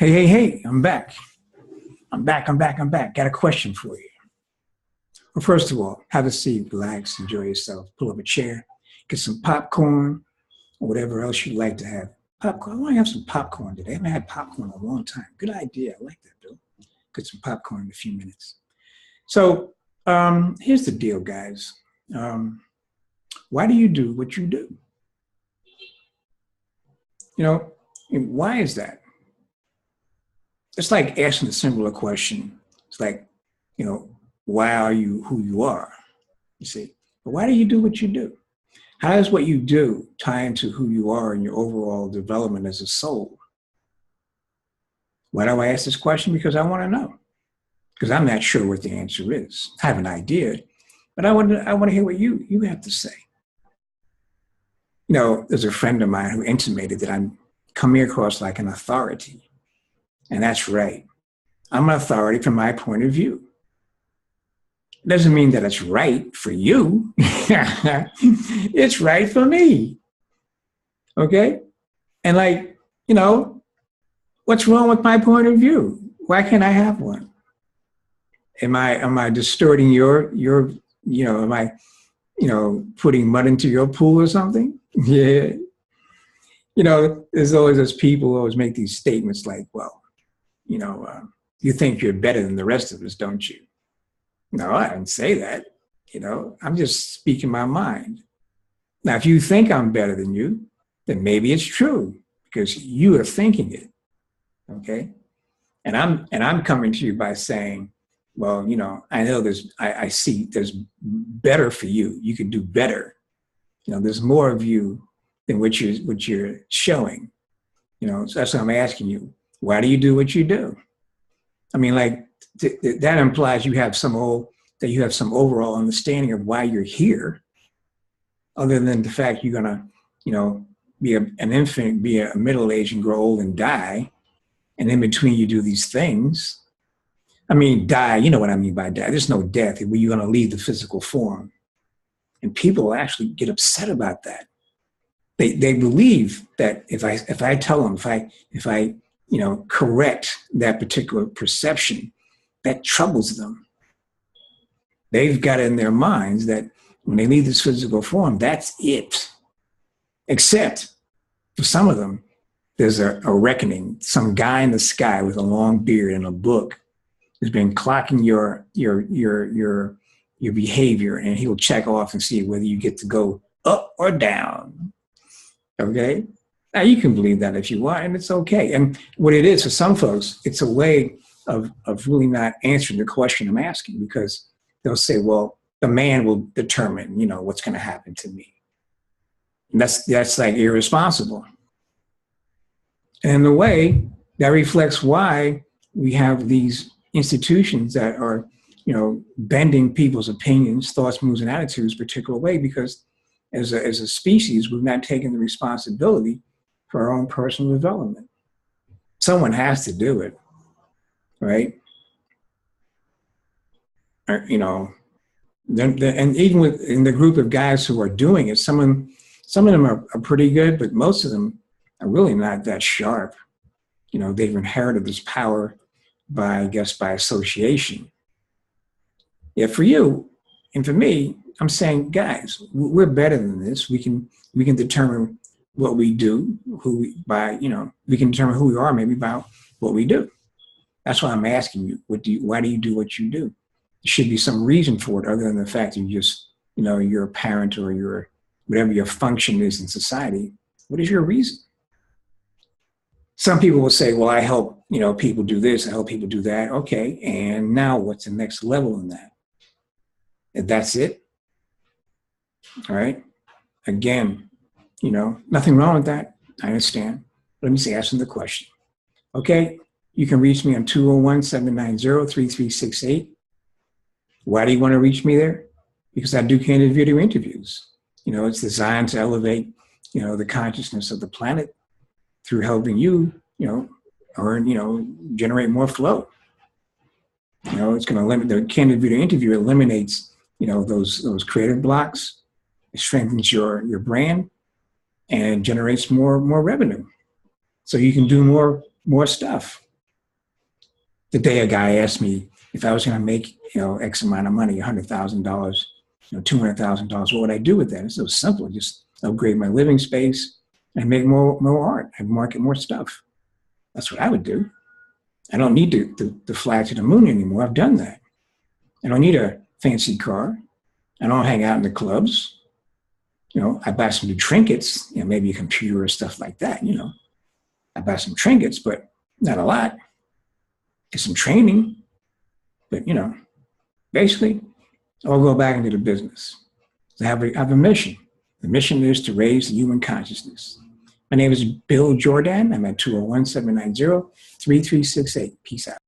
Hey, I'm back. I'm back. Got a question for you. Well, first of all, have a seat, relax, enjoy yourself. Pull up a chair, get some popcorn, or whatever else you'd like to have. Popcorn. I want to have some popcorn today. I haven't had popcorn in a long time. Good idea. I like that, Bill. Get some popcorn in a few minutes. So here's the deal, guys. Why do you do what you do? You know, and why is that? It's like asking a similar question. It's like, why are you who you are? You see, but why do you do what you do? How does what you do tie into who you are and your overall development as a soul? Why do I ask this question? Because I want to know. Because I'm not sure what the answer is. I have an idea, but I want to hear what you have to say. There's a friend of mine who intimated that I'm coming across like an authority. And that's right. I'm an authority from my point of view. It doesn't mean that it's right for you. It's right for me. Okay? And what's wrong with my point of view? Why can't I have one? Am I distorting your am I, putting mud into your pool or something? Yeah. There's always those people who always make these statements like, well, you think you're better than the rest of us, don't you? No, I didn't say that. I'm just speaking my mind. Now, if you think I'm better than you, then maybe it's true because you are thinking it. Okay. And I'm coming to you by saying, well, I know I see there's better for you. You can do better. There's more of you than what you're showing. So that's what I'm asking you. Why do you do what you do? I mean, that implies you have some overall understanding of why you're here, other than the fact you're gonna, be an infant, be a middle age, and grow old and die, and in between you do these things. I mean, die. You know what I mean by die. There's no death where you're gonna leave the physical form, and people actually get upset about that. They believe that if I tell them if I correct that particular perception, that troubles them. They've got in their minds that when they leave this physical form, that's it. Except for some of them, there's a reckoning. Some guy in the sky with a long beard and a book has been clocking your behavior, and he'll check off and see whether you get to go up or down. Okay? Now, you can believe that if you want, and it's okay. And what it is for some folks, it's a way of really not answering the question I'm asking, because they'll say, well, the man will determine, what's going to happen to me. And that's like irresponsible. And in a way, that reflects why we have these institutions that are, bending people's opinions, thoughts, moves, and attitudes a particular way, because as a species, we've not taken the responsibility for our own personal development. Someone has to do it, right? And even in the group of guys who are doing it, some of them are pretty good, but most of them are really not that sharp. They've inherited this power by association. Yeah, for you and for me, I'm saying, guys, we're better than this. We can determine what we do, we can determine who we are maybe by what we do. That's why I'm asking you, why do you do what you do? There should be some reason for it other than the fact that you just, you're a parent or you're whatever your function is in society. What is your reason? Some people will say, well, I help, people do this, I help people do that. Okay, and now what's the next level in that? And that's it? All right? Again, nothing wrong with that. I understand. Let me ask them the question. Okay, you can reach me on 201-790-3368. Why do you want to reach me there? Because I do candid video interviews. It's designed to elevate, the consciousness of the planet through helping you, earn, generate more flow. It's going to limit the candid video interview eliminates, those creative blocks. It strengthens your brand and generates more revenue. So you can do more stuff. The day a guy asked me if I was going to make, X amount of money, $100,000, $200,000, what would I do with that? It's so simple. Just upgrade my living space and make more art and market more stuff. That's what I would do. I don't need to fly to the moon anymore. I've done that. I don't need a fancy car. I don't hang out in the clubs. I buy some new trinkets, maybe a computer or stuff like that. I buy some trinkets, but not a lot. Get some training, but basically, I'll go back into the business. I have a mission. The mission is to raise the human consciousness. My name is Bill Jordan. I'm at 201-790-3368. Peace out.